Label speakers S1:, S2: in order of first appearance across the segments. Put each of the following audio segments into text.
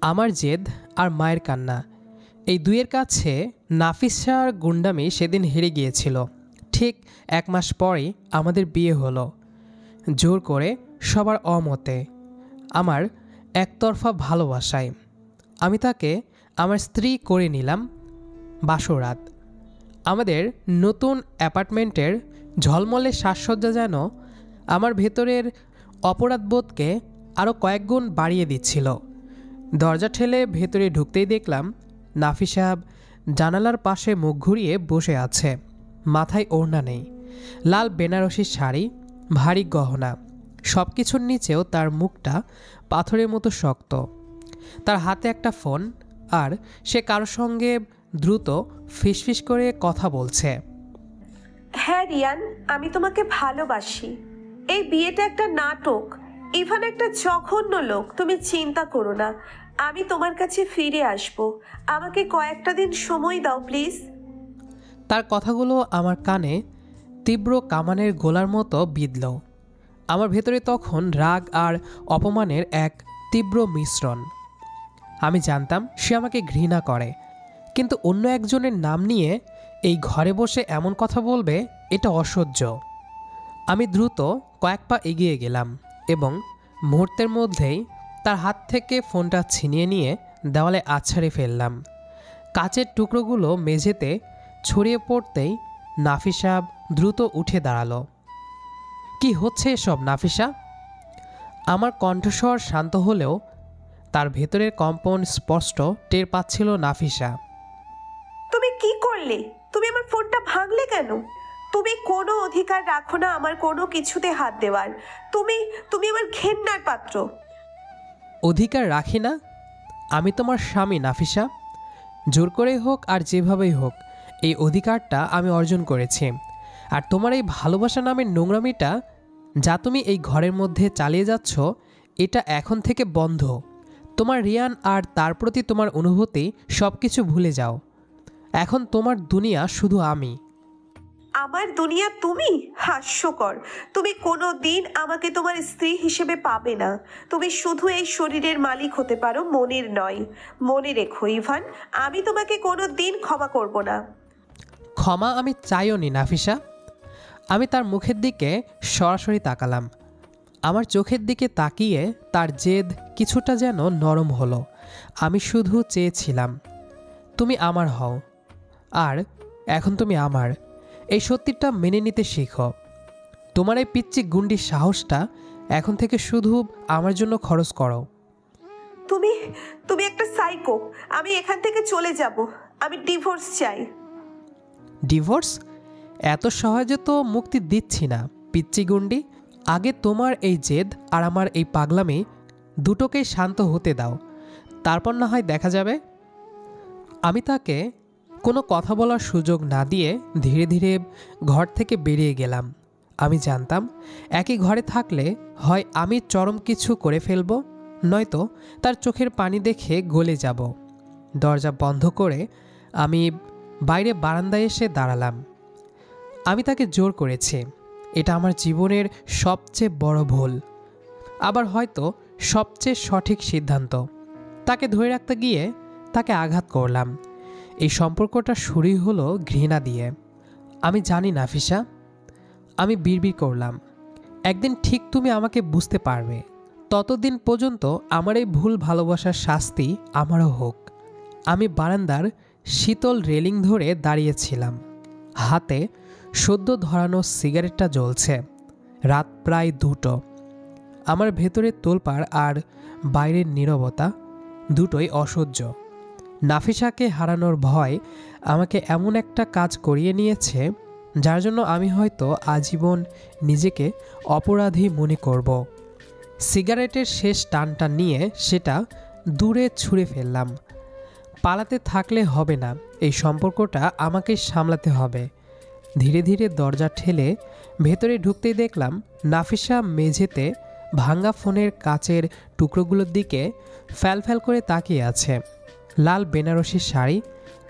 S1: আমার জেদ আর মায়ের কান্না, এই দুইয়ের কাছে নাফিসার গুন্ডামি সেদিন হেরে গিয়েছিল। ঠিক 1 মাস পরেই আমাদের বিয়ে হলো, জোর করে, সবার অমতে, আমার একতরফা ভালোবাসায়। আমি তাকে আমার স্ত্রী করে নিলাম। বাসরাত, আমাদের নতুন অ্যাপার্টমেন্টের ঝলমলে সাজসজ্জা যেন আমার ভেতরের অপরাধবোধকে আরও কয়েকগুণ বাড়িয়ে দিচ্ছিল। দরজা ঠেলে ভেতরে ঢুকতেই দেখলাম নাফিসা জানালার পাশে মুখ ঘুরিয়ে বসে আছে। মাথায় ওড়না নেই, লাল বেনারসি শাড়ি, ভারী গহনা, সব কিছুর নিচেও তার মুখটা পাথরের মতো শক্ত। তার হাতে একটা ফোন, আর সে কারোর সঙ্গে দ্রুত ফিসফিস করে কথা বলছে।
S2: হ্যাঁ রিয়ান, আমি তোমাকে ভালোবাসি। এই বিয়েটা একটা নাটক। ইভান একটা জঘন্য লোক। তুমি চিন্তা করো না, আমি তোমার কাছে ফিরে আসব। আমাকে কয়েকটা দিন সময় দাও প্লিজ।
S1: তার কথাগুলো আমার কানে তীব্র কামানের গোলার মতো বিঁধল। আমার ভেতরে তখন রাগ আর অপমানের এক তীব্র মিশ্রণ। আমি জানতাম সে আমাকে ঘৃণা করে, কিন্তু অন্য একজনের নাম নিয়ে এই ঘরে বসে এমন কথা বলবে, এটা অসহ্য। আমি দ্রুত কয়েক পা এগিয়ে গেলাম এবং মুহূর্তের মধ্যেই তার হাত থেকে ফোনটা ছিনিয়ে নিয়ে দেওয়ালে আছাড়ে ফেললাম। কাচের টুকরোগুলো মেঝেতে ছড়িয়ে পড়তেই নাফিসা দ্রুত উঠে দাঁড়ালো। কি হচ্ছে এসব নাফিসা? আমার কণ্ঠস্বর শান্ত হলেও তার ভেতরের কম্পন স্পষ্ট টের পাচ্ছিল নাফিসা।
S2: তুমি কি করলে? তুমি আমার ফোনটা ভাঙলে কেন? তুমি কোনো অধিকার রাখো না আমার কোনো কিছুতে হাত দেওয়ার। তুমি তুমি আমার ঘেন্নার পাত্র।
S1: অধিকার রাখি না? আমি তোমার স্বামী নাফিসা। জোর করেই হোক আর যেভাবেই হোক, এই অধিকারটা আমি অর্জন করেছি। আর তোমার এই ভালোবাসা নামের নোংরামিটা যা তুমি এই ঘরের মধ্যে চালিয়ে যাচ্ছ, এটা এখন থেকে বন্ধ। তোমার রিয়ান আর তার প্রতি তোমার অনুভূতি সব কিছু ভুলে যাও। এখন তোমার দুনিয়া শুধু আমি।
S2: আমার দুনিয়া তুমি? হাস্যকর। তুমি কোনো দিন আমাকে তোমার স্ত্রী হিসেবে পাবে না। তুমি শুধু এই শরীরের মালিক হতে পারো, মনের নয়। মনে রেখো ইভান, আমি তোমাকে কোনো দিন ক্ষমা করব না।
S1: ক্ষমা আমি চাইও নি নাফিসা। আমি তার মুখের দিকে সরাসরি তাকালাম। আমার চোখের দিকে তাকিয়ে তার জেদ কিছুটা যেন নরম হলো। আমি শুধু চেয়েছিলাম তুমি আমার হও, আর এখন তুমি আমার। এই সত্যিটা মেনে নিতে শিখো। তোমার এই পিচ্চি গুন্ডির সাহসটা এখন থেকে শুধু আমার জন্য খরচ করো।
S2: তুমি তুমি একটা সাইকো। আমি এখান থেকে চলে যাব। আমি ডিভোর্স চাই।
S1: ডিভোর্স? এত সহজে তো মুক্তি দিচ্ছি না পিচ্চি গুন্ডি। আগে তোমার এই জেদ আর আমার এই পাগলামি দুটোকেই শান্ত হতে দাও, তারপর না হয় দেখা যাবে। আমি তাকে কোনো কথা বলার সুযোগ না দিয়ে ধীরে ধীরে ঘর থেকে বেরিয়ে গেলাম। আমি জানতাম একই ঘরে থাকলে হয় আমি চরম কিছু করে ফেলব, নয়তো তার চোখের পানি দেখে গলে যাব। দরজা বন্ধ করে আমি বাইরে বারান্দায় এসে দাঁড়ালাম। আমি তাকে জোর করেছি, এটা আমার জীবনের সবচেয়ে বড় ভুল, আবার হয়তো সবচেয়ে সঠিক সিদ্ধান্ত। তাকে ধরে রাখতে গিয়ে তাকে আঘাত করলাম। এই সম্পর্কটা শুরুই হলো ঘৃণা দিয়ে। আমি জানি নাফিসা, আমি বিড়বিড় করলাম, একদিন ঠিক তুমি আমাকে বুঝতে পারবে। ততদিন পর্যন্ত আমার এই ভুল ভালোবাসার শাস্তি আমারও হোক। আমি বারান্দার শীতল রেলিং ধরে দাঁড়িয়েছিলাম, হাতে সদ্য ধরানো সিগারেটটা জ্বলছে। রাত প্রায় 2টো। আমার ভেতরে তোলপাড় আর বাইরের নীরবতা দুটোই অসহ্য। নাফিসাকে হারানোর ভয় আমাকে এমন একটা কাজ করিয়ে নিয়েছে যার জন্য আমি হয়তো আজীবন নিজেকে অপরাধী মনে করব। সিগারেটের শেষ টানটা নিয়ে সেটা দূরে ছুঁড়ে ফেললাম। পালাতে থাকলে হবে না, এই সম্পর্কটা আমাকে সামলাতে হবে। ধীরে ধীরে দরজা ঠেলে ভেতরে ঢুকতেই দেখলাম নাফিসা মেঝেতে ভাঙা ফোনের কাচের টুকরোগুলোর দিকে ফ্যালফ্যাল করে তাকিয়ে আছে। লাল বেনারসি শাড়ি,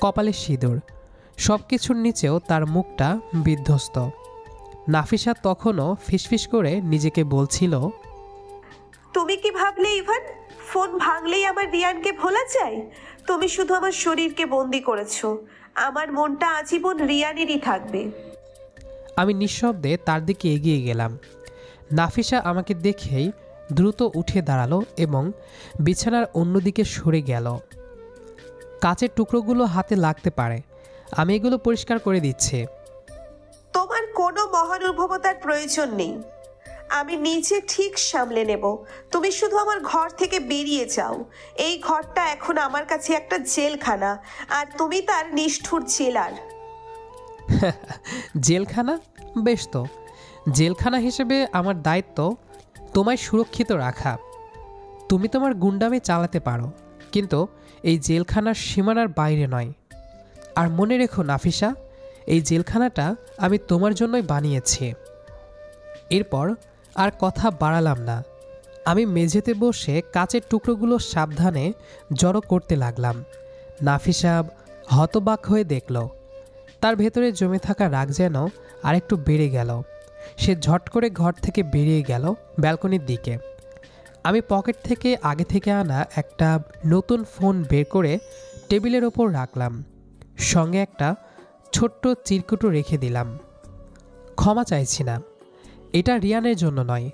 S1: কপালে সিঁদুর, সব কিছুর নিচেও তার মুখটা বিধ্বস্ত। নাফিসা তখনও ফিসফিস করে নিজেকে বলছিল,
S2: তুমি কি ভাবলে ইভান? ফোন ভাঙলেই আমার রিয়ানকে ভোলা যায়? তুমি শুধু আমার শরীরকে বন্দি করেছো, আমার মনটা আজীবন রিয়ানেরই থাকবে।
S1: আমি নিঃশব্দে তার দিকে এগিয়ে গেলাম। নাফিসা আমাকে দেখেই দ্রুত উঠে দাঁড়ালো এবং বিছানার অন্যদিকে সরে গেল। কাচের টুকরোগুলো হাতে লাগতে পারে, আমি এগুলো পরিষ্কার করে দিচ্ছি।
S2: তোমার কোনো মহানুভবতার প্রয়োজন নেই, আমি নিজে ঠিক সামলে নেব। তুমি শুধু আমার ঘর থেকে বেরিয়ে যাও। এই ঘরটা এখন আমার কাছে একটা জেলখানা, আর তুমি তার নিষ্ঠুর জেলার।
S1: জেলখানা? বেশ তো, জেলখানা হিসেবে আমার দায়িত্ব তোমায় সুরক্ষিত রাখা। তুমি তোমার গুন্ডামি চালাতে পারো, কিন্তু এই জেলখানার সীমানার বাইরে নয়। আর মনে রেখো নাফিসা, এই জেলখানাটা আমি তোমার জন্যই বানিয়েছি। এরপর আর কথা বাড়ালাম না। আমি মেঝেতে বসে কাচের টুকরোগুলো সাবধানে জড়ো করতে লাগলাম। নাফিসা হতবাক হয়ে দেখল। তার ভেতরে জমে থাকা রাগ যেন আরেকটু বেড়ে গেল। সে ঝট করে ঘর থেকে বেরিয়ে গেল ব্যালকনির দিকে। আমি পকেট থেকে আগে থেকে আনা একটা নতুন ফোন বের করে টেবিলের ওপর রাখলাম, সঙ্গে একটা ছোট্ট চিরকুটো রেখে দিলাম। ক্ষমা চাইছি না, এটা রিয়ানের জন্য নয়,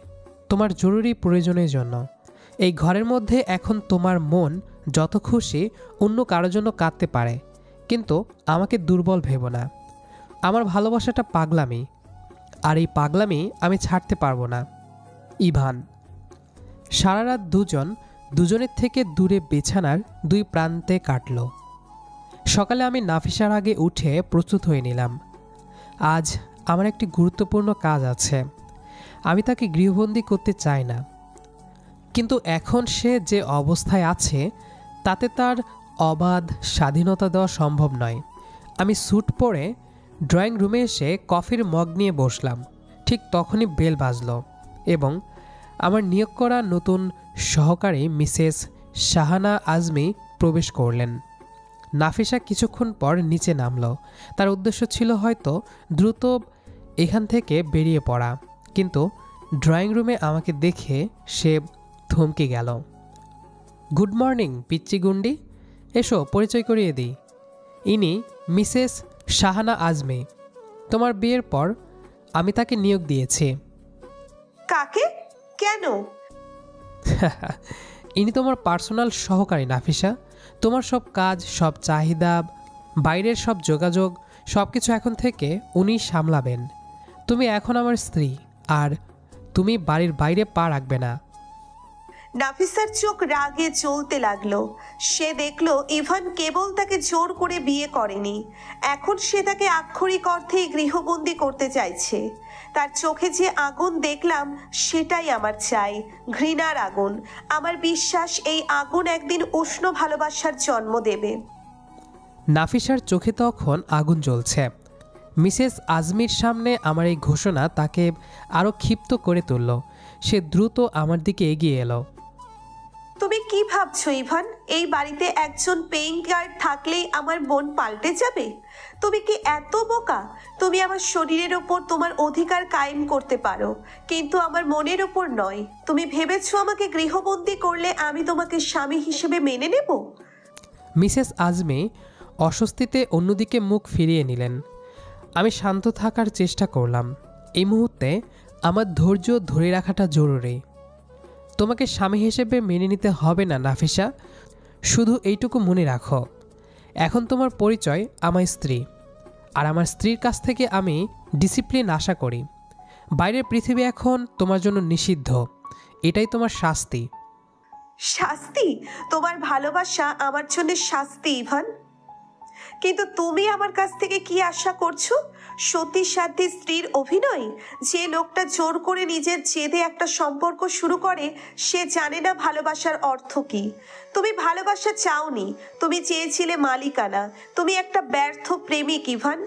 S1: তোমার জরুরি প্রয়োজনের জন্য। এই ঘরের মধ্যে এখন তোমার মন যত খুশি অন্য কারোর জন্য কাঁদতে পারে, কিন্তু আমাকে দুর্বল ভেবো না। আমার ভালোবাসাটা পাগলামি, আর এই পাগলামি আমি ছাড়তে পারবো না। ইভান। সারা রাত দুজনের থেকে দূরে বিছানার দুই প্রান্তে কাটল। সকালে আমি নাফিসার আগে উঠে প্রস্তুত হয়ে নিলাম। আজ আমার একটি গুরুত্বপূর্ণ কাজ আছে। আমি তাকে গৃহবন্দী করতে চাই না, কিন্তু এখন সে যে অবস্থায় আছে তাতে তার অবাধ স্বাধীনতা দেওয়া সম্ভব নয়। আমি স্যুট পরে ড্রয়িং রুমে এসে কফির মগ নিয়ে বসলাম। ঠিক তখনই বেল বাজল এবং আমার নিয়োগ করা নতুন সহকারী মিসেস শাহানা আজমি প্রবেশ করলেন। নাফিসা কিছুক্ষণ পর নিচে নামল। তার উদ্দেশ্য ছিল হয়তো দ্রুত এখান থেকে বেরিয়ে পড়া, কিন্তু ড্রয়িং রুমে আমাকে দেখে সে থমকে গেল। গুড মর্নিং পিচ্চি গুন্ডি, এসো পরিচয় করিয়ে দিই। ইনি মিসেস শাহানা আজমি। তোমার বিয়ের পর আমি তাকে নিয়োগ দিয়েছি।
S2: কাকে? কেন?
S1: ইনি তোমার পার্সোনাল সহকারী নাফিসা। তোমার সব কাজ, সব চাহিদা, বাইরের সব যোগাযোগ, সব কিছু এখন থেকে উনি সামলাবেন। তুমি এখন আমার স্ত্রী, আর তুমি বাড়ির বাইরে পা রাখবে না।
S2: নাফিসার চোখ রাগে জ্বলতে লাগলো। সে দেখলো ইভান কেবল তাকে জোর করে বিয়ে করেনি, এখন সে তাকে আক্ষরিক অর্থেই গৃহবন্দী করতে চাইছে। তার চোখে যে আগুন দেখলাম সেটাই আমার চাই, ঘৃণার আগুন। আমার বিশ্বাস এই আগুন একদিন উষ্ণ ভালোবাসার জন্ম দেবে।
S1: নাফিসার চোখে তখন আগুন জ্বলছে। মিসেস আজমির সামনে আমার এই ঘোষণা তাকে আরও ক্ষিপ্ত করে তুলল। সে দ্রুত আমার দিকে এগিয়ে এলো।
S2: তুমি কি ভাবছো ইভান, এই বাড়িতে একজন পেইং গার্ড থাকলেই আমার মন পাল্টে যাবে? তুমি কি এত বোকা? তুমি আমার শরীরের ওপর তোমার অধিকার কায়েম করতে পারো, কিন্তু আমার মনের ওপর নয়। তুমি ভেবেছো আমাকে গৃহবন্দী করলে আমি তোমাকে স্বামী হিসেবে মেনে নেব?
S1: মিসেস আজমি অস্বস্তিতে অন্যদিকে মুখ ফিরিয়ে নিলেন। আমি শান্ত থাকার চেষ্টা করলাম। এই মুহূর্তে আমার ধৈর্য ধরে রাখাটা জরুরি। তোমাকে স্বামী হিসেবে মেনে নিতে হবে না নাফিসা, শুধু এইটুকু মনে রাখো, এখন তোমার পরিচয় আমার স্ত্রী, আর আমার স্ত্রীর কাছ থেকে আমি ডিসিপ্লিন আশা করি। বাইরের পৃথিবী এখন তোমার জন্য নিষিদ্ধ, এটাই তোমার শাস্তি।
S2: শাস্তি? তোমার ভালোবাসা আমার জন্য শাস্তি ইভান? কিন্তু তুমি আমার কাছ থেকে কি আশা করছো? সতী সাধ্যী স্ত্রীর অভিনয়? যে লোকটা জোর করে নিজের জেদে একটা সম্পর্ক শুরু করে সে জানে না ভালোবাসার অর্থ কি। তুমি ভালোবাসা চাওনি, তুমি চেয়েছিলে মালিকানা। তুমি একটা ব্যর্থ প্রেমিক ইভান।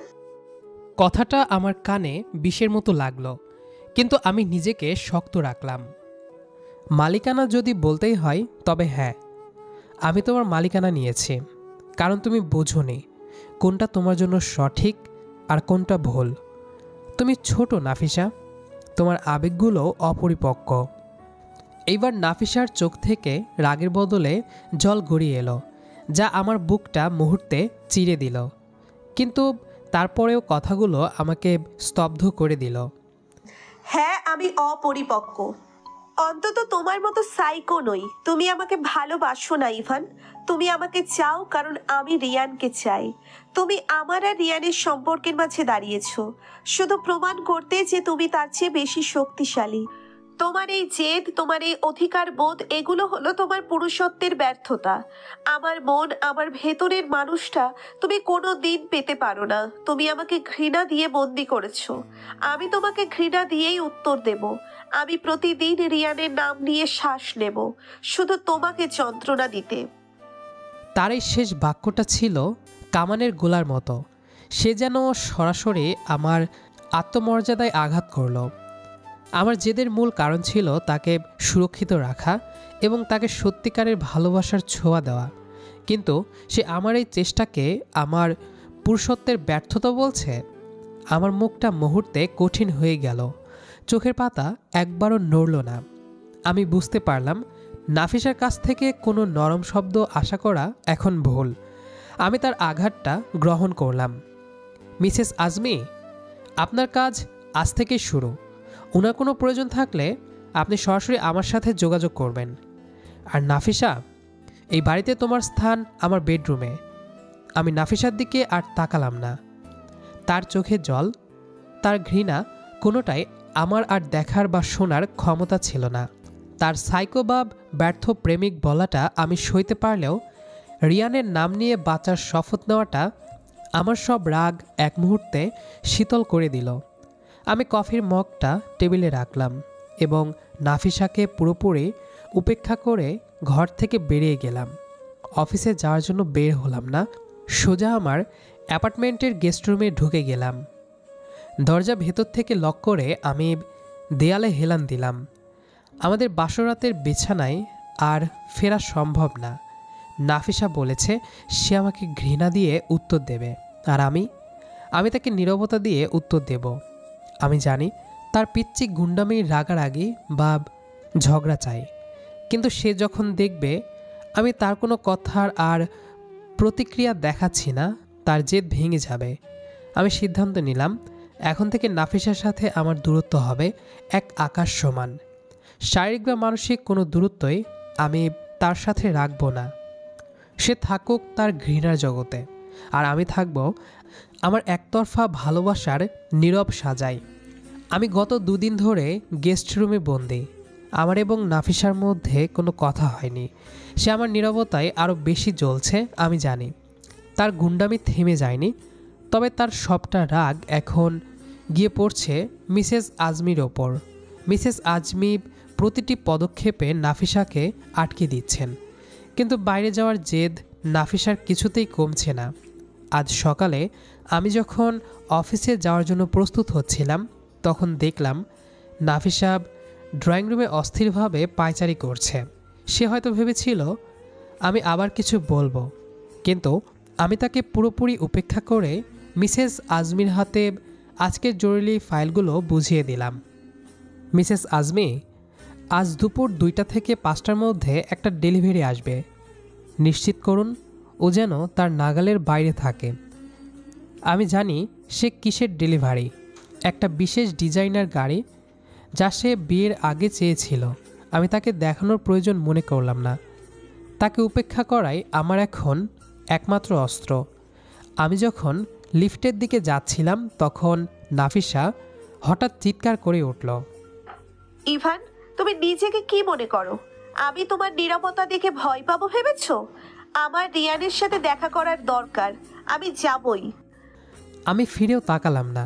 S1: কথাটা আমার কানে বিষের মতো লাগলো, কিন্তু আমি নিজেকে শক্ত রাখলাম। মালিকানা যদি বলতেই হয় তবে হ্যাঁ, আমি তোমার মালিকানা নিয়েছি, কারণ তুমি বোঝোনি কোনটা তোমার জন্য সঠিক আর কোনটা ভুল। তুমি ছোট নাফিসা, তোমার আবেগগুলো অপরিপক্ক। এইবার নাফিসার চোখ থেকে রাগের বদলে জল গড়িয়ে এলো, যা আমার বুকটা মুহূর্তে চিরে দিল। কিন্তু তারপরেও কথাগুলো আমাকে স্তব্ধ করে দিল।
S2: হ্যাঁ, আমি অপরিপক্ক। অন্তত তোমার মতো সাইকো নই। তুমি আমাকে ভালোবাসো না ইভান। তুমি আমাকে চাও কারণ আমি রিয়ানকে চাই। তুমি আমার আর রিয়ানের সম্পর্কের মাঝে দাঁড়িয়েছো শুধু প্রমাণ করতে যে তুমি তার চেয়ে বেশি শক্তিশালী। তোমার এই জেদ, তোমার এই অধিকার বোধ, এগুলো হলো তোমার পুরুষত্বের ব্যর্থতা। আমার মন, আমার ভেতরের মানুষটা তুমি কোনো দিন পেতে পারো না। তুমি আমাকে ঘৃণা দিয়ে বন্দি করেছো। আমি তোমাকে ঘৃণা দিয়েই উত্তর দেব। আমি প্রতিদিন রিয়ানের নাম নিয়ে শ্বাস নেব, শুধু তোমাকে যন্ত্রণা দিতে।
S1: তার এই শেষ বাক্যটা ছিল কামানের গোলার মতো। সে যেন সরাসরি আমার আত্মমর্যাদায় আঘাত করল। আমার জেদের মূল কারণ ছিল তাকে সুরক্ষিত রাখা এবং তাকে সত্যিকারের ভালোবাসার ছোঁয়া দেওয়া। কিন্তু সে আমার এই চেষ্টাকে আমার পুরুষত্বের ব্যর্থতা বলছে। আমার মুখটা মুহূর্তে কঠিন হয়ে গেল। চোখের পাতা একবারও নড়ল না। আমি বুঝতে পারলাম নাফিসার কাছ থেকে কোনো নরম শব্দ আশা করা এখন ভুল। আমি তার আঘাতটা গ্রহণ করলাম। মিসেস আজমি, আপনার কাজ আজ থেকেই শুরু। ওনার কোনো প্রয়োজন থাকলে আপনি সরাসরি আমার সাথে যোগাযোগ করবেন। আর নাফিসা, এই বাড়িতে তোমার স্থান আমার বেডরুমে। আমি নাফিসার দিকে আর তাকালাম না। তার চোখে জল, তার ঘৃণা কোনোটাই আমার আর দেখার বা শোনার ক্ষমতা ছিল না। তার সাইকো বা ব্যর্থ প্রেমিক বলাটা আমি সইতে পারলেও রিয়ানের নাম নিয়ে বাঁচার শপথ নেওয়াটা আমার সব রাগ এক মুহূর্তে শীতল করে দিল। আমি কফির মগটা টেবিলে রাখলাম এবং নাফিসাকে পুরোপুরি উপেক্ষা করে ঘর থেকে বেরিয়ে গেলাম। অফিসে যাওয়ার জন্য বের হলাম না, সোজা আমার অ্যাপার্টমেন্টের গেস্ট রুমে ঢুকে গেলাম। দরজা ভেতর থেকে লক করে আমি দেয়ালে হেলান দিলাম। আমাদের বাসরাতের বিছানায় আর ফেরা সম্ভব না। নাফিসা বলেছে সে আমাকে ঘৃণা দিয়ে উত্তর দেবে, আর আমি তাকে নীরবতা দিয়ে উত্তর দেব। আমি জানি তার পিচ্চি গুন্ডামির রাগারাগি বা ঝগড়া চাই, কিন্তু সে যখন দেখবে আমি তার কোনো কথার আর প্রতিক্রিয়া দেখাচ্ছি না, তার জেদ ভেঙে যাবে। আমি সিদ্ধান্ত নিলাম এখন থেকে নাফিসার সাথে আমার দূরত্ব হবে এক আকাশ সমান। শারীরিক বা মানসিক কোনো দূরত্বই আমি তার সাথে রাখব না। সে থাকুক তার ঘৃণার জগতে, আর আমি থাকব আমার একতরফা ভালোবাসার নীরব সাজাই। আমি গত 2 দিন ধরে গেস্ট রুমে বন্দি। আমার এবং নাফিসার মধ্যে কোনো কথা হয়নি। সে আমার নীরবতায় আরও বেশি জ্বলছে আমি জানি। তার গুন্ডামি থেমে যায়নি, তবে তার সবটা রাগ এখন গিয়ে পড়ছে মিসেস আজমির ওপর। মিসেস আজমি প্রতিটি পদক্ষেপে নাফিসাকে আটকে দিচ্ছেন, কিন্তু বাইরে যাওয়ার জেদ নাফিসার কিছুতেই কমছে না। আজ সকালে আমি যখন অফিসে যাওয়ার জন্য প্রস্তুত হচ্ছিলাম তখন দেখলাম নাফিসা ড্রয়িং রুমে অস্থিরভাবে পায়চারি করছে। সে হয়তো ভেবেছিল আমি আবার কিছু বলবো, কিন্তু আমি তাকে পুরোপুরি উপেক্ষা করে মিসেস আজমির হাতে আজকের জরুরি ফাইলগুলো বুঝিয়ে দিলাম। মিসেস আজমি, আজ দুপুর 2টা থেকে 5টার মধ্যে একটা ডেলিভারি আসবে। নিশ্চিত করুন ও যেন তার নাগালের বাইরে থাকে। আমি জানি সে কিসের ডেলিভারি, একটা বিশেষ ডিজাইনার গাড়ি যা সে বিয়ের আগে চেয়েছিল। আমি তাকে দেখানোর প্রয়োজন মনে করলাম না। তাকে উপেক্ষা করাই আমার এখন একমাত্র অস্ত্র। আমি যখন লিফটের দিকে যাচ্ছিলাম তখন নাফিসা হঠাৎ চিৎকার করে উঠল,
S2: ইভান, তুমি নিজেকে কি মনে করো? আমি তোমার নীরবতা দেখে ভয় পাবো ভেবেছ? আমার রিয়ানের সাথে দেখা করার দরকার, আমি যাবই।
S1: আমি ফিরেও তাকালাম না।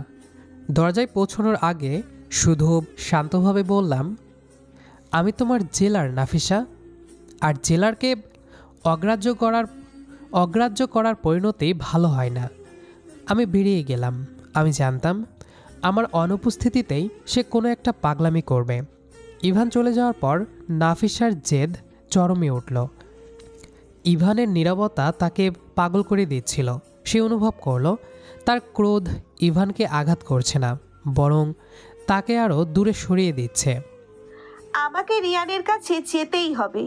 S1: দরজায় পৌঁছানোর আগে শুধু শান্তভাবে বললাম, আমি তোমার জেলার নাফিসা, আর জেলারকে অগ্রাহ্য করার পরিণতি ভালো হয় না। আমি বেরিয়ে গেলাম। আমি জানতাম আমার অনুপস্থিতিতেই সে কোনো একটা পাগলামি করবে। ইভান চলে যাওয়ার পর নাফিসার জেদ চরমে উঠল। ইভানের নীরবতা তাকে পাগল করে দিচ্ছিল। সে অনুভব করল তার ক্রোধ ইভানকে আঘাত করছে না, বরং তাকে আরও দূরে সরিয়ে দিচ্ছে।
S2: আমাকে রিয়ানের কাছে যেতেই হবে।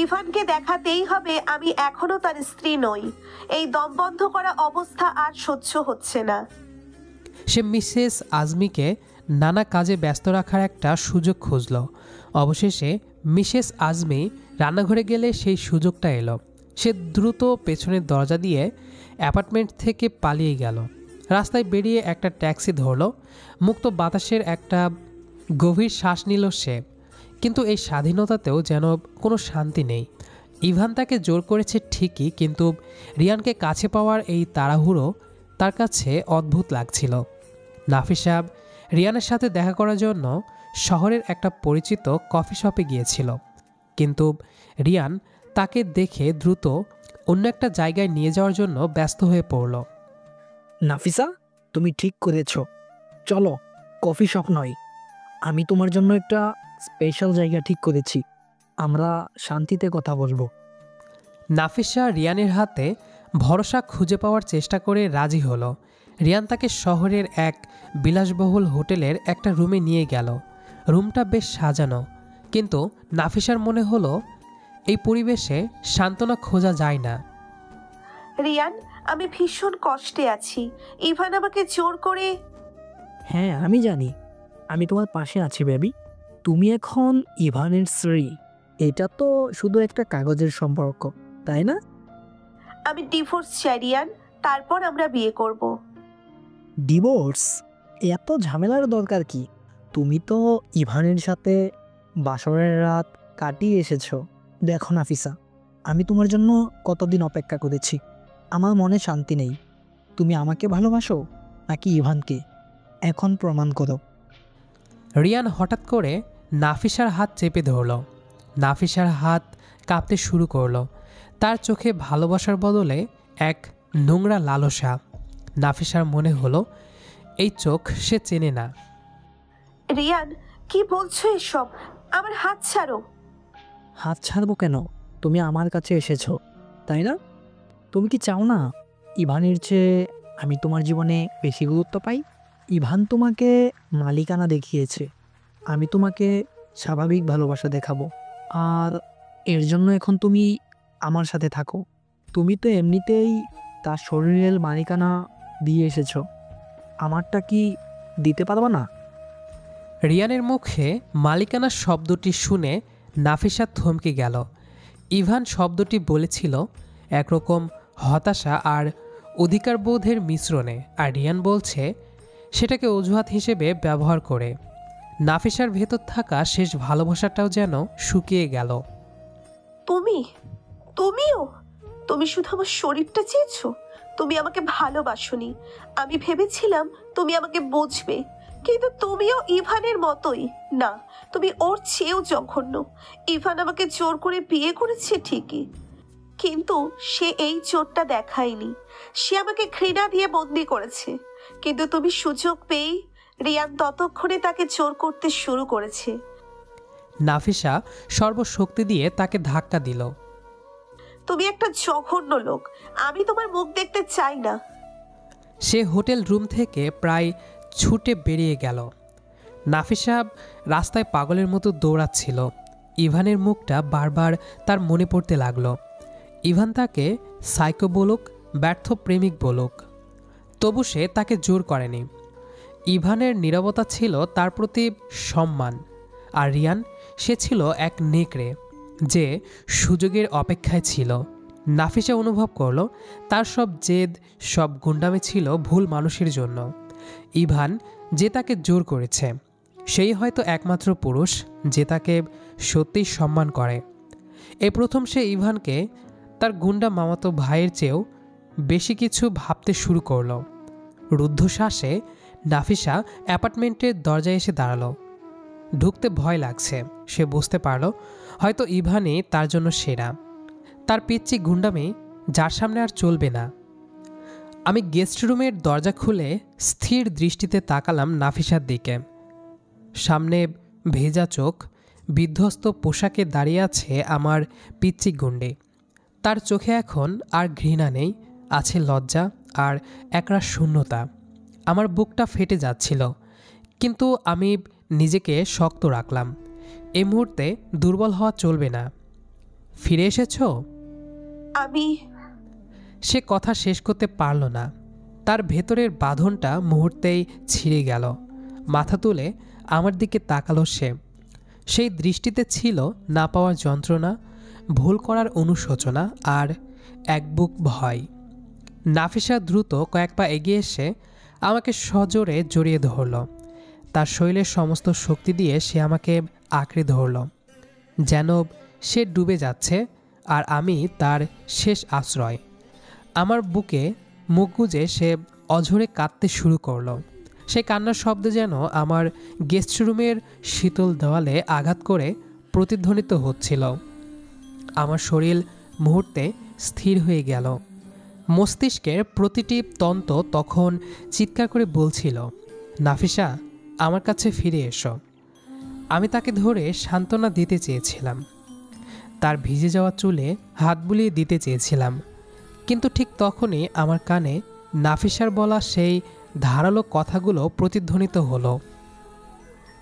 S2: ইভানকে দেখাতেই হবে আমি এখনো তার স্ত্রী নই। এই দম বন্ধ করা অবস্থা আর সহ্য হচ্ছে না।
S1: সে মিসেস আজমিকে নানা কাজে ব্যস্ত রাখার একটা সুযোগ খুঁজল। অবশেষে মিসেস আজমি রান্নাঘরে গেলে সেই সুযোগটা এলো। সে দ্রুত পেছনের দরজা দিয়ে অ্যাপার্টমেন্ট থেকে পালিয়ে গেল। রাস্তায় বেরিয়ে একটা ট্যাক্সি ধরল। মুক্ত বাতাসের একটা গভীর শ্বাস নিল সে। কিন্তু এই স্বাধীনতাতেও যেন কোনো শান্তি নেই। ইভান তাকে জোর করেছে ঠিকই, কিন্তু রিয়ানকে কাছে পাওয়ার এই তাড়াহুড়ো তার কাছে অদ্ভুত লাগছিল। নাফিসা রিয়ানের সাথে দেখা করার জন্য শহরের একটা পরিচিত কফি শপে গিয়েছিল, কিন্তু রিয়ান তাকে দেখে দ্রুত অন্য একটা জায়গায় নিয়ে যাওয়ার জন্য ব্যস্ত হয়ে পড়ল।
S3: নাফিসা, তুমি ঠিক করেছ। চলো, কফি শপ নয়, আমি তোমার জন্য একটা স্পেশাল জায়গা ঠিক করেছি। আমরা শান্তিতে কথা বলবো।
S1: নাফিসা রিয়ানের হাতে ভরসা খুঁজে পাওয়ার চেষ্টা করে রাজি হলো। রিয়ান তাকে শহরের এক বিলাসবহুল হোটেলের একটা রুমে নিয়ে গেল। রুমটা বেশ সাজানো, কিন্তু নাফিসার মনে হলো এই পরিবেশে সান্ত্বনা খোঁজা যায় না।
S2: রিয়ান, আমি ভীষণ কষ্টে আছি। ইভান আমাকে জোর করে।
S3: হ্যাঁ, আমি জানি, আমি তোমার পাশে আছি বেবি। তুমি এখন ইভানের স্ত্রী। এটা তো শুধু একটা কাগজের সম্পর্ক, তাই না?
S2: আমি ডিভোর্স চাই রিয়ান, তারপর আমরা বিয়ে করব।
S3: ডিভোর্স? এত ঝামেলার দরকার কি? তুমি তো ইভানের সাথে বাসরের রাত কাটিয়ে এসেছো। দেখো নাফিসা, আমি তোমার জন্য কতদিন অপেক্ষা করেছি। আমার মনে শান্তি নেই। তুমি আমাকে ভালোবাসো নাকি ইভানকে? এখন প্রমাণ করো।
S1: রিয়ান হঠাৎ করে নাফিসার হাত চেপে ধরল। নাফিসার হাত কাঁপতে শুরু করলো। তার চোখে ভালোবাসার বদলে এক নোংরা লালসা। নাফিসার মনে হলো এই চোখ সে চেনে না।
S2: রিয়ান, কি বলছো এসব? আমার হাত ছাড়ো।
S3: হাত ছাড়বো কেন? তুমি আমার কাছে এসেছো, তাই না? তুমি কি চাও না ইভানের চেয়ে আমি তোমার জীবনে বেশি গুরুত্ব পাই? ইভান তোমাকে মালিকানা দেখিয়েছে, আমি তোমাকে স্বাভাবিক ভালোবাসা দেখাবো। আর এর জন্য এখন তুমি আমার সাথে থাকো। তুমি তো এমনিতেই তার শরীরের মালিকানা দিয়ে এসেছো, আমারটা কি দিতে পারবা না?
S1: রিয়ানের মুখে মালিকানা শব্দটি শুনে নাফিসা থমকে গেল। ইভান শব্দটি বলেছিল একরকম হতাশা আর অধিকারবোধের মিশ্রণে, আর রিয়ান বলছে সেটাকে অজুহাত হিসেবে ব্যবহার করে। নাফিসার ভেতর থাকা শেষ ভালোবাসাটাও যেন শুকিয়ে গেল।
S2: তুমিও তুমি শুধু আমার শরীরটা চেয়েছো। তুমি আমাকে ভালোবাসোনি। আমি ভেবেছিলাম তুমি আমাকে বুঝবে, কিন্তু তুমিও ইভানের মতোই না, তুমি ওর চেয়েও জঘন্য। ইভান আমাকে জোর করে বিয়ে করেছে ঠিকই, কিন্তু সে এই জোরটা দেখায়নি। সে আমাকে ঘৃণা দিয়ে বন্দি করেছে, কিন্তু তুমি সুযোগ পেয়েই রিয়ান ততক্ষণে তাকে জোর করতে শুরু করেছে।
S1: নাফিসা সর্বশক্তি দিয়ে তাকে ধাক্কা দিল।
S2: তুমি একটা জঘন্য লোক, আমি তোমার মুখ দেখতে চাই না।
S1: সে হোটেল রুম থেকে প্রায় ছুটে বেরিয়ে গেল। নাফিসা রাস্তায় পাগলের মতো দৌড়াচ্ছিল। ইভানের মুখটা বারবার তার মনে পড়তে লাগলো। ইভান তাকে সাইকো বলুক, ব্যর্থ প্রেমিক বলুক, তবু সে তাকে জোর করেনি। ইভানের নীরবতা ছিল তার প্রতি সম্মান, আর রিয়ান, সে ছিল এক নেকড়ে যে সুযোগের অপেক্ষায় ছিল। নাফিসা অনুভব করল তার সব জেদ, সব গুন্ডামি ছিল ভুল মানুষের জন্য। ইভান যে তাকে জোর করেছে, সেই হয়তো একমাত্র পুরুষ যে তাকে সত্যিই সম্মান করে। এই প্রথম সে ইভানকে তার গুন্ডা মামাতো ভাইয়ের চেয়েও বেশি কিছু ভাবতে শুরু করলো। রুদ্ধশ্বাসে নাফিসা অ্যাপার্টমেন্টের দরজায় এসে দাঁড়ালো। ঢুকতে ভয় লাগছে। সে বুঝতে পারল হয়তো ইভানই তার জন্য সেরা। তার পিচ্চি গুন্ডামি যার সামনে আর চলবে না। আমি গেস্ট রুমের দরজা খুলে স্থির দৃষ্টিতে তাকালাম নাফিসার দিকে। সামনে ভেজা চোখ, বিধ্বস্ত পোশাকে দাঁড়িয়ে আছে আমার পিচ্চি গুন্ডে। তার চোখে এখন আর ঘৃণা নেই, আছে লজ্জা আর একরাশ শূন্যতা। আমার বুকটা ফেটে যাচ্ছিল, কিন্তু আমি নিজেকে শক্ত রাখলাম। এই মুহূর্তে দুর্বল হওয়া চলবে না। ফিরে এসেছো?
S2: আমি
S1: সে কথা শেষ করতে পারল না। তার ভেতরের বাঁধনটা মুহূর্তেই ছিঁড়ে গেল। মাথা তুলে আমার দিকে তাকালো সে। সেই দৃষ্টিতে ছিল না পাওয়ার যন্ত্রণা, ভুল করার অনুশোচনা আর এক বুক ভয়। নাফিসা দ্রুত কয়েক পা এগিয়ে এসে আমাকে সজোরে জড়িয়ে ধরল। তার শরীরের সমস্ত শক্তি দিয়ে সে আমাকে আঁকড়ে ধরল, যেন সে ডুবে যাচ্ছে আর আমি তার শেষ আশ্রয়। আমার বুকে মুখ গুজে সে অঝরে কাঁদতে শুরু করলো। সে কান্নার শব্দ যেন আমার গেস্ট রুমের শীতল দেওয়ালে আঘাত করে প্রতিধ্বনিত হচ্ছিল। আমার শরীর মুহূর্তে স্থির হয়ে গেল। মস্তিষ্কের প্রতিটি তন্তু তখন চিৎকার করে বলছিল, নাফিসা, আমার কাছে ফিরে এসো। আমি তাকে ধরে সান্ত্বনা দিতে চেয়েছিলাম, তার ভিজে যাওয়া চুলে হাত বুলিয়ে দিতে চেয়েছিলাম, কিন্তু ঠিক তখনই আমার কানে নাফিসার বলা সেই ধারালো কথাগুলো প্রতিধ্বনিত হলো।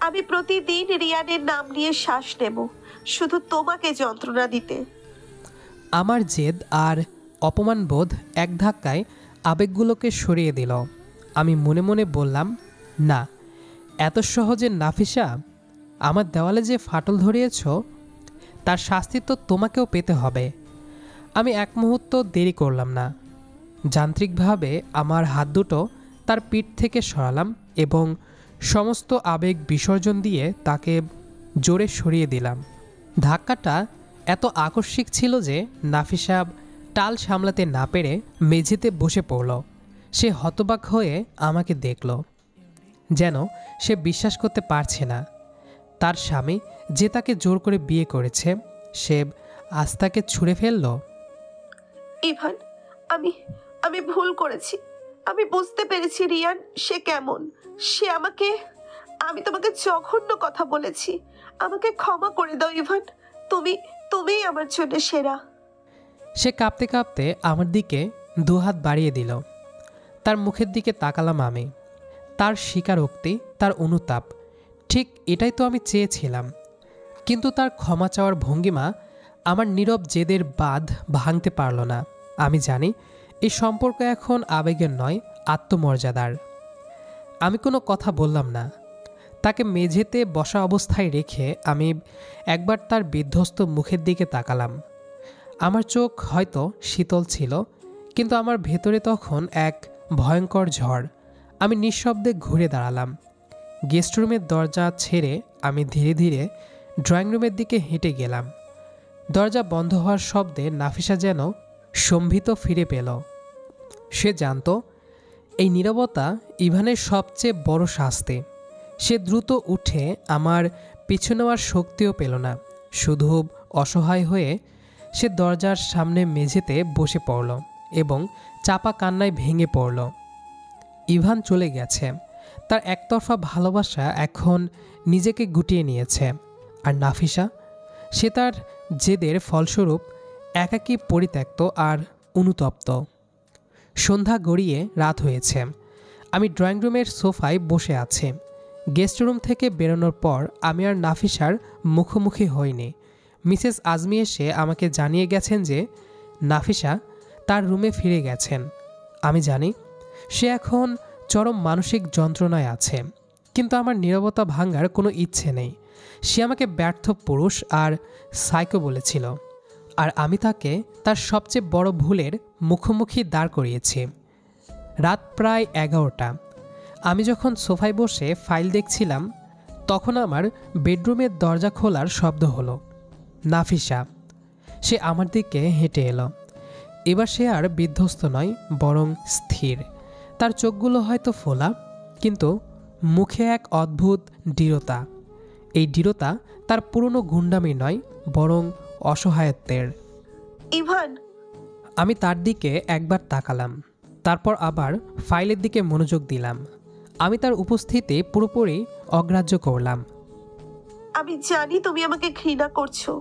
S2: আমি প্রতিদিন রিয়ানের নাম নিয়ে শ্বাস নেব, শুধু তোমাকে যন্ত্রণা দিতে।
S1: আমার জেদ আর অপমানবোধ এক ধাক্কায় আবেগগুলোকে সরিয়ে দিল। আমি মনে মনে বললাম, না, এত সহজে নাফিসা, আমার দেওয়ালে যে ফাটল ধরিয়েছ তার শাস্তি তো তোমাকেও পেতে হবে। আমি এক মুহূর্ত দেরি করলাম না। যান্ত্রিকভাবে আমার হাত দুটো তার পিঠ থেকে সরালাম এবং সমস্ত আবেগ বিসর্জন দিয়ে তাকে জোরে সরিয়ে দিলাম। ধাক্কাটা এত আকস্মিক ছিল যে নাফিসা টাল সামলাতে না পেরে মেঝেতে বসে পড়ল। সে হতবাক হয়ে আমাকে দেখল, যেন সে বিশ্বাস করতে পারছে না তার স্বামী যে তাকে জোর করে বিয়ে করেছে সে আজ তাকে ছুঁড়ে ফেলল।
S2: ইভান, আমি আমি ভুল করেছি। আমি বুঝতে পেরেছি রিয়ান সে কেমন। আমি তোমাকে জঘন্য কথা বলেছি। আমাকে ক্ষমা করে দাও ইভান। তুমিই আমার জন্য সেরা।
S1: সে কাঁপতে কাঁপতে আমার দিকে দুহাত বাড়িয়ে দিল। তার মুখের দিকে তাকালাম আমি। তার স্বীকারোক্তি, তার অনুতাপ, ঠিক এটাই তো আমি চেয়েছিলাম। কিন্তু তার ক্ষমা চাওয়ার ভঙ্গিমা আমার নীরব জেদের বাঁধ ভাঙতে পারল না। আমি জানি এই সম্পর্ক এখন আবেগের নয়, আত্মমর্যাদার। আমি কোনো কথা বললাম না। তাকে মেঝেতে বসা অবস্থায় রেখে আমি একবার তার বিধ্বস্ত মুখের দিকে তাকালাম। আমার চোখ হয়তো শীতল ছিল, কিন্তু আমার ভেতরে তখন এক ভয়ঙ্কর ঝড়। আমি নিঃশব্দে ঘুরে দাঁড়ালাম। গেস্ট রুমের দরজা ছেড়ে আমি ধীরে ধীরে ড্রয়িং রুমের দিকে হেঁটে গেলাম। দরজা বন্ধ হওয়ার শব্দে নাফিসা যেন সম্ভিত ফিরে পেল। সে জানত এই নীরবতা ইভানের সবচেয়ে বড় শাস্তি। সে দ্রুত উঠে আমার পিছু নেওয়ার শক্তিও পেল না। শুধু অসহায় হয়ে সে দরজার সামনে মেঝেতে বসে পড়ল এবং চাপা কান্নায় ভেঙে পড়ল। ইভান চলে গেছে। তার একতরফা ভালোবাসা এখন নিজেকে গুটিয়ে নিয়েছে। আর নাফিসা, সে তার জেদের ফলস্বরূপ একাকী, পরিত্যক্ত আর অনুতপ্ত। সন্ধ্যা গড়িয়ে রাত হয়েছে। আমি ড্রয়িং রুমের সোফায় বসে আছি। গেস্ট রুম থেকে বেরোনোর পর আমি আর নাফিসার মুখোমুখি হইনি। মিসেস আজমি এসে আমাকে জানিয়ে গেছেন যে নাফিসা তার রুমে ফিরে গেছেন। আমি জানি সে এখন চরম মানসিক যন্ত্রণায় আছে, কিন্তু আমার নীরবতা ভাঙার কোনো ইচ্ছে নেই। সে আমাকে ব্যর্থ পুরুষ আর সাইকো বলেছিল, আর আমি তাকে তার সবচেয়ে বড় ভুলের মুখোমুখি দাঁড় করিয়েছি। রাত প্রায় 11টা। আমি যখন সোফায় বসে ফাইল দেখছিলাম তখন আমার বেডরুমের দরজা খোলার শব্দ হলো। নাফিসা। সে আমার দিকে হেঁটে এলো। এবার সে আর বিধ্বস্ত নয়, বরং স্থির। তার চোখগুলো হয়তো ফোলা, কিন্তু মুখে এক অদ্ভুত দৃঢ়তা। এই দৃঢ়তা তার পুরনো গুন্ডামি নয়, বরং অসহায়ত্বের।
S2: ইভান,
S1: আমি তার দিকে একবার তাকালাম, তারপর আবার ফাইলের দিকে মনোযোগ দিলাম। আমি তার উপস্থিতি পুরোপুরি অগ্রাহ্য করলাম।
S2: আমি জানি তুমি আমাকে ঘৃণা করছো।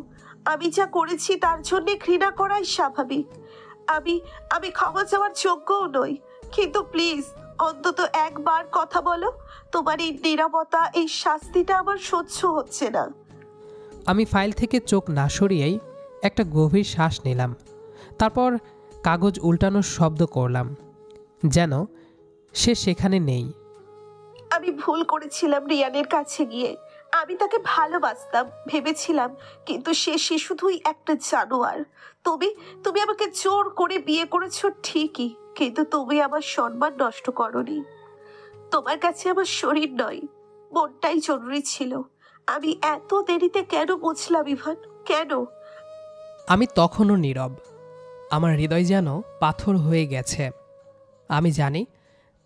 S2: আমি যা করেছি তার জন্য ঘৃণা করাই স্বাভাবিক। আমি ক্ষমা চাওয়ার যোগ্যও নই, কিন্তু প্লিজ অন্তত একবার কথা বলো। তোমার এই নীরবতা, এই শাস্তিটা আমার সহ্য হচ্ছে না।
S1: আমি ফাইল থেকে চোখ না সরিয়েই একটা গভীর শ্বাস নিলাম। তারপর কাগজ উল্টানোর শব্দ করলাম, যেন সে সেখানে নেই।
S2: আমি ভুল করেছিলাম রিয়ানের কাছে গিয়ে। আমি তাকে ভালোবাসতাম ভেবেছিলাম, কিন্তু সে শুধুই একটা জানোয়ার। তুমি তুমি আমাকে জোর করে বিয়ে করেছো ঠিকই, কিন্তু তুমি আমার সম্মান নষ্ট করনি। তোমার কাছে আমার শরীর নয়, মনটাই জরুরি ছিল। আমি এত দেরিতে কেন বুঝলাম ইভান, কেন?
S1: আমি তখনও নীরব। আমার হৃদয় যেন পাথর হয়ে গেছে। আমি জানি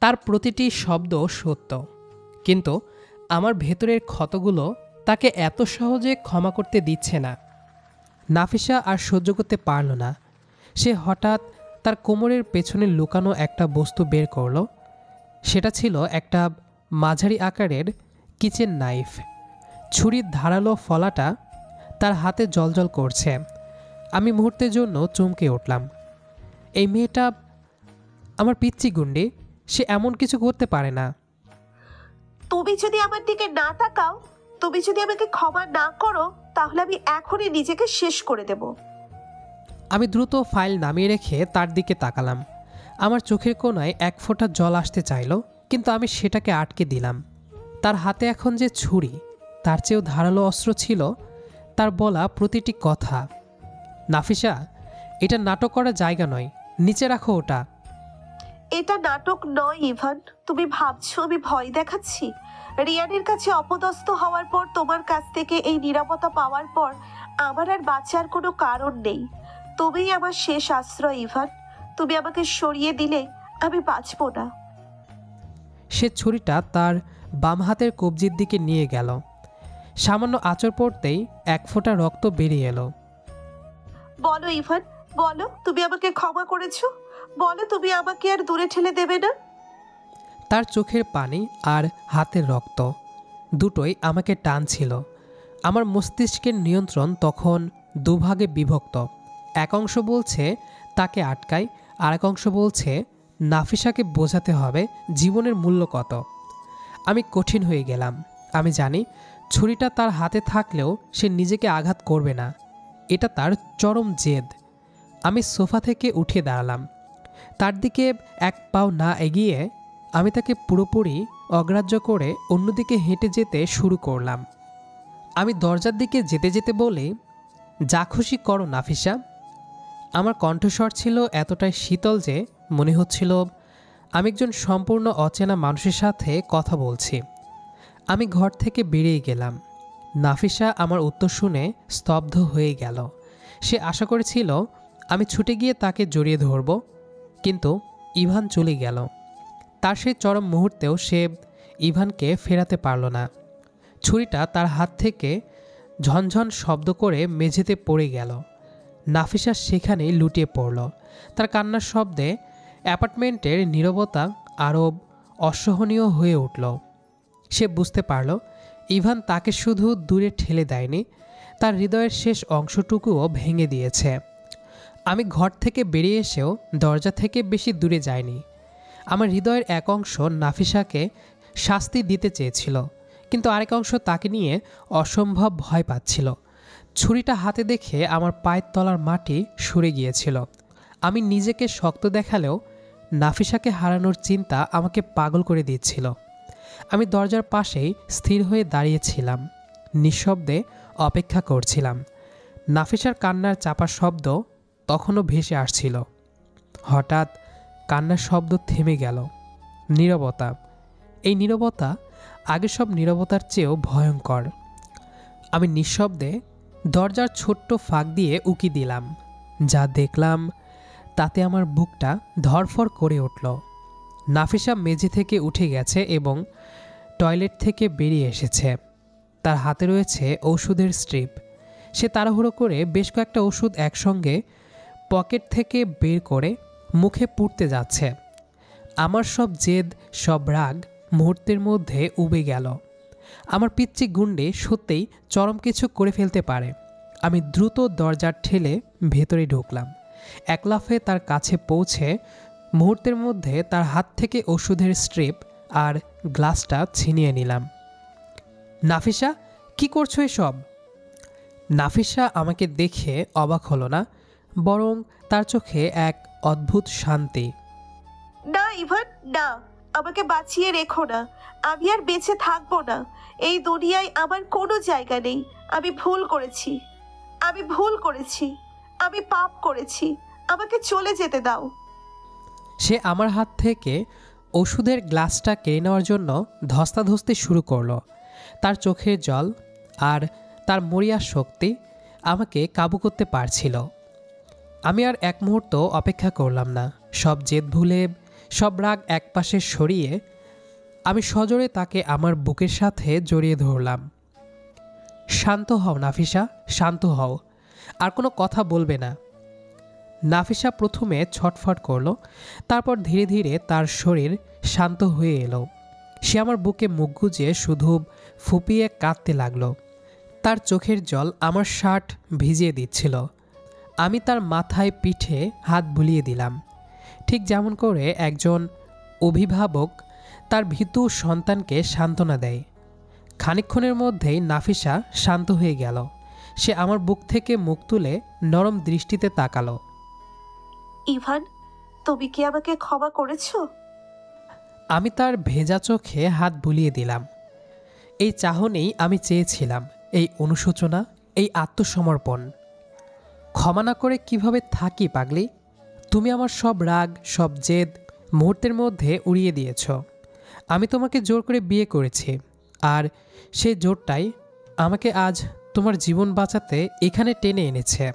S1: তার প্রতিটি শব্দ সত্য, কিন্তু আমার ভেতরের ক্ষতগুলো তাকে এত সহজে ক্ষমা করতে দিচ্ছে না। নাফিসা আর সহ্য করতে পারল না। সে হঠাৎ তার কোমরের পেছনে লুকানো একটা বস্তু বের করল। সেটা ছিল একটা মাঝারি আকারের কিচেন নাইফ। ছুরির ধারালো ফলাটা তার হাতে জ্বলজ্বল করছে। আমি মুহূর্তের জন্য চমকে উঠলাম। এই মেয়েটা আমার পিচ্চি গুন্ডি, সে এমন কিছু করতে পারে না।
S2: তুমি যদি আমার দিকে না তাকাও, তুমি যদি আমাকে ক্ষমা না করো, তাহলে আমি এখনই নিজেকে শেষ করে দেব।
S1: আমি দ্রুত ফাইল নামিয়ে রেখে তার দিকে তাকালাম। আমার চোখের কোণায় এক ফোঁটা জল আসতে চাইল, কিন্তু আমি সেটাকে আটকে দিলাম। তার হাতে এখন যে ছুরি, তার চেয়েও ধারালো অস্ত্র ছিল তার বলা প্রতিটি কথা। নাফিসা, এটা নাটক করার জায়গা নয়, নিচে রাখো ওটা।
S2: এটা নাটক নয় ইভান। তুমি ভাবছো আমি ভয় দেখাচ্ছি? রিয়ানের কাছে অপদস্থ হওয়ার পর, তোমার কাছ থেকে এই নিরাপত্তা পাওয়ার পর, আমার আর বাঁচার কোনো কারণ নেই। তুমিই আমার শেষ আশ্রয় ইভান। তুমি আমাকে সরিয়ে দিলে আমি বাঁচবো না।
S1: সে ছুরিটা তার বাম হাতের কবজির দিকে নিয়ে গেল। সামান্য আঁচড় পড়তেই এক ফোঁটা রক্ত বেরিয়ে এলো।
S2: বলো ইভান, বলো তুমি আমাকে ক্ষমা করেছো। বলো তুমি আমাকে আর দূরে ঠেলে দেবে না।
S1: তার চোখের পানি আর হাতের রক্ত দুটোই আমাকে টানছিল। আমার মস্তিষ্কের নিয়ন্ত্রণ তখন দুভাগে বিভক্ত। এক অংশ বলছে তাকে আটকাই, আর এক অংশ বলছে নাফিসাকে বোঝাতে হবে জীবনের মূল্য কত। আমি কঠিন হয়ে গেলাম। আমি জানি ছুরিটা তার হাতে থাকলেও সে নিজেকে আঘাত করবে না। এটা তার চরম জেদ। আমি সোফা থেকে উঠে দাঁড়ালাম। তার দিকে এক পাও না এগিয়ে আমি তাকে পুরোপুরি অগ্রাহ্য করে অন্যদিকে হেঁটে যেতে শুরু করলাম। আমি দরজার দিকে যেতে যেতে বলি, যা খুশি করো নাফিসা। আমার কণ্ঠস্বর ছিল এতটাই শীতল যে মনে হচ্ছিল আমি একজন সম্পূর্ণ অচেনা মানুষের সাথে কথা বলছি। আমি ঘর থেকে বেরিয়ে গেলাম। নাফিসা আমার উত্তর শুনে স্তব্ধ হয়ে গেল। সে আশা করেছিল আমি ছুটে গিয়ে তাকে জড়িয়ে ধরব, কিন্তু ইভান চলে গেল। তার সেই চরম মুহূর্তেও সে ইভানকে ফেরাতে পারল না। ছুরিটা তার হাত থেকে ঝনঝন শব্দ করে মেঝেতে পড়ে গেল। নাফিসা সেখানেই লুটিয়ে পড়ল। তার কান্নার শব্দে অ্যাপার্টমেন্টের নীরবতা আরও অসহনীয় হয়ে উঠল। সে বুঝতে পারল ইভান তাকে শুধু দূরে ঠেলে দেয়নি, তার হৃদয়ের শেষ অংশটুকুও ভেঙে দিয়েছে। আমি ঘর থেকে বেরিয়ে এসেও দরজা থেকে বেশি দূরে যাইনি। আমার হৃদয়ের এক অংশ নাফিসাকে শাস্তি দিতে চেয়েছিল, কিন্তু আরেক অংশ তাকে নিয়ে অসম্ভব ভয় পাচ্ছিল। ছুরিটা হাতে দেখে আমার পায়ের তলার মাটি সরে গিয়েছিল। আমি নিজেকে শক্ত দেখালেও নাফিসাকে হারানোর চিন্তা আমাকে পাগল করে দিচ্ছিল। আমি দরজার পাশেই স্থির হয়ে দাঁড়িয়েছিলাম, নিঃশব্দে অপেক্ষা করছিলাম। নাফিসার কান্নার চাপা শব্দ তখনও ভেসে আসছিল। হঠাৎ কান্নার শব্দ থেমে গেল। নীরবতা। এই নীরবতা আগের সব নীরবতার চেয়েও ভয়ঙ্কর। আমি নিঃশব্দে দরজার ছোট্ট ফাঁক দিয়ে উকি দিলাম। যা দেখলাম তাতে আমার বুকটা ধড়ফড় করে উঠল। নাফিসা মেঝে থেকে উঠে গেছে এবং টয়লেট থেকে বেরিয়ে এসেছে। তার হাতে রয়েছে ওষুধের স্ট্রিপ। সে তাড়াহুড়ো করে বেশ কয়েকটা ওষুধ একসঙ্গে পকেট থেকে বের করে মুখে পুড়তে যাচ্ছে। আমার সব জেদ, সব রাগ মুহূর্তের মধ্যে উবে গেল। আমার পিচ্চি গুন্ডে সত্যিই চরম কিছু করে ফেলতে পারে। আমি দ্রুত দরজা ঠেলে ভেতরে ঢুকলাম। এক লাফে তার কাছে পৌঁছে মুহূর্তের মধ্যে তার হাত থেকে ওষুধের স্ট্রিপ আর গ্লাসটা ছিনিয়ে নিলাম। নাফিসা, কি করছো এসব? নাফিসা আমাকে দেখে অবাক হলো না, বরং তার চোখে এক অদ্ভুত শান্তি।
S2: না ইভান, না, আমাকে বাঁচিয়ে রেখো না। আমি আর বেঁচে থাকবো না। এই দুনিয়ায় আমার কোনো জায়গা নেই। আমি ভুল করেছি, আমি ভুল করেছি, আমি পাপ করেছি। আমাকে চলে যেতে দাও।
S1: সে আমার হাত থেকে ওষুধের গ্লাসটা কেড়ে নেওয়ার জন্য ধস্তাধস্তি শুরু করলো। তার চোখের জল আর তার মরিয়া শক্তি আমাকে কাবু করতে পারছিল। আমি আর এক মুহূর্ত অপেক্ষা করলাম না। সব জেদ ভুলে, সব রাগ একপাশে সরিয়ে আমি সজোরে তাকে আমার বুকের সাথে জড়িয়ে ধরলাম। শান্ত হও নাফিসা, শান্ত হও, আর কোনো কথা বলবে না। নাফিসা প্রথমে ছটফট করল, তারপর ধীরে ধীরে তার শরীর শান্ত হয়ে এলো। সে আমার বুকে মুখ গুজে শুধু ফুপিয়ে কাঁদতে লাগলো। তার চোখের জল আমার শার্ট ভিজিয়ে দিচ্ছিল। আমি তার মাথায় পিঠে হাত বুলিয়ে দিলাম, ঠিক যেমন করে একজন অভিভাবক তার ভীতু সন্তানকে সান্ত্বনা দেয়। খানিকক্ষণের মধ্যেই নাফিসা শান্ত হয়ে গেল। সে আমার বুক থেকে মুখ তুলে নরম দৃষ্টিতে তাকালো।
S2: ইভান, তুমি কি আমাকে ক্ষমা করেছো?
S1: আমি তার ভেজা চোখে হাত বুলিয়ে দিলাম। এই চাহনেই আমি চেয়েছিলাম, এই অনুশোচনা, এই আত্মসমর্পণ। ক্ষমা না করে কিভাবে থাকি পাগলি? তুমি আমার সব রাগ, সব জেদ মুহূর্তের মধ্যে উড়িয়ে দিয়েছ। আমি তোমাকে জোর করে বিয়ে করেছি, আর সেই জোরটাই আমাকে আজ তোমার জীবন বাঁচাতে এখানে টেনে এনেছে।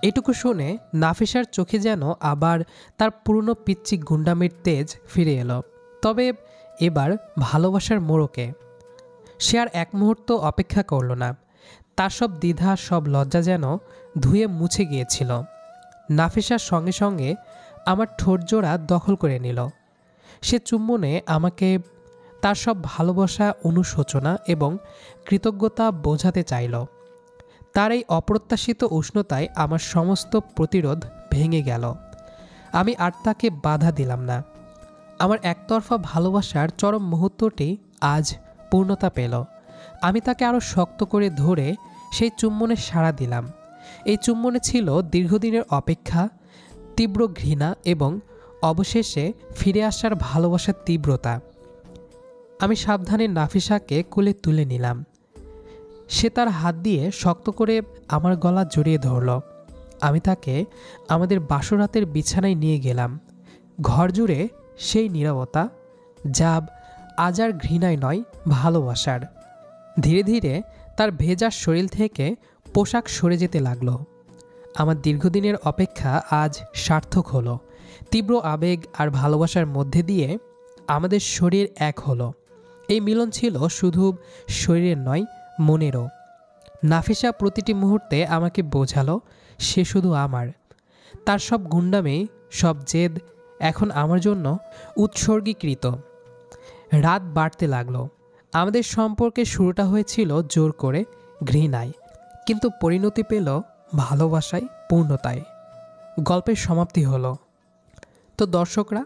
S1: এটুকু শুনে নাফিসার চোখে যেন আবার তার পুরনো পিচ্চি গুন্ডামির তেজ ফিরে এলো, তবে এবার ভালোবাসার মোড়কে। সে আর এক মুহূর্ত অপেক্ষা করল না। তার সব দ্বিধা, সব লজ্জা যেন ধুয়ে মুছে গিয়েছিল। নাফিসার সঙ্গে সঙ্গে আমার ঠোঁটজোড়া দখল করে নিল। সে চুম্বনে আমাকে তার সব ভালোবাসা, অনুশোচনা এবং কৃতজ্ঞতা বোঝাতে চাইল। তার এই অপ্রত্যাশিত উষ্ণতায় আমার সমস্ত প্রতিরোধ ভেঙে গেল। আমি আর তাকে বাধা দিলাম না। আমার একতরফা ভালোবাসার চরম মুহূর্তটি আজ পূর্ণতা পেল। আমি তাকে আরও শক্ত করে ধরে সেই চুম্বনে সাড়া দিলাম। এই চুম্বনে ছিল দীর্ঘদিনের অপেক্ষা, তীব্র ঘৃণা এবং অবশেষে ফিরে আসার ভালোবাসার তীব্রতা। আমি সাবধানে নাফিসাকে কোলে তুলে নিলাম। সে তার হাত দিয়ে শক্ত করে আমার গলা জড়িয়ে ধরল। আমি তাকে আমাদের বাসরাতের বিছানায় নিয়ে গেলাম। ঘর জুড়ে সেই নীরবতা, যা আজ আর ঘৃণায় নয়, ভালোবাসার। ধীরে ধীরে তার ভেজা শরীর থেকে পোশাক সরে যেতে লাগলো। আমার দীর্ঘদিনের অপেক্ষা আজ সার্থক হলো। তীব্র আবেগ আর ভালোবাসার মধ্যে দিয়ে আমাদের শরীর এক হলো। এই মিলন ছিল শুধু শরীরের নয়, মনেরও। নাফিসা প্রতিটি মুহূর্তে আমাকে বোঝালো সে শুধু আমার। তার সব গুন্ডামি, সব জেদ এখন আমার জন্য উৎসর্গীকৃত। রাত বাড়তে লাগলো। আমাদের সম্পর্কে শুরুটা হয়েছিল জোর করে, ঘৃণায়, কিন্তু পরিণতি পেল ভালোবাসায়, পূর্ণতায়। গল্পের সমাপ্তি হলো। তো দর্শকরা,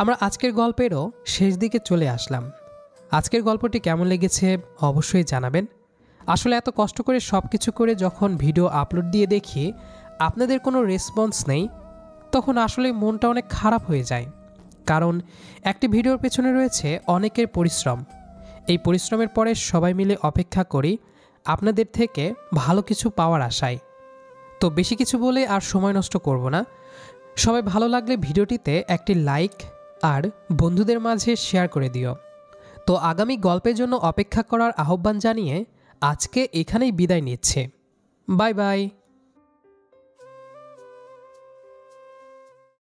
S1: আমরা আজকের গল্পেরও শেষ দিকে চলে আসলাম। আজকের গল্পটি কেমন লেগেছে অবশ্যই জানাবেন। আসলে এত কষ্ট করে সব কিছু করে যখন ভিডিও আপলোড দিয়ে দেখি আপনাদের কোনো রেসপন্স নেই, তখন আসলে মনটা অনেক খারাপ হয়ে যায়। কারণ একটি ভিডিওর পেছনে রয়েছে অনেকের পরিশ্রম। এই পরিশ্রমের পরে সবাই মিলে অপেক্ষা করি আপনাদের থেকে ভালো কিছু পাওয়ার আশায়। তো বেশি কিছু বলে আর সময় নষ্ট করব না। সবাই ভালো লাগলে ভিডিওটিতে একটি লাইক আর বন্ধুদের মাঝে শেয়ার করে দিও। তো আগামী গল্পের জন্য অপেক্ষা করার আহ্বান জানিয়ে আজকে এখানেই বিদায় নিচ্ছে। Bye bye.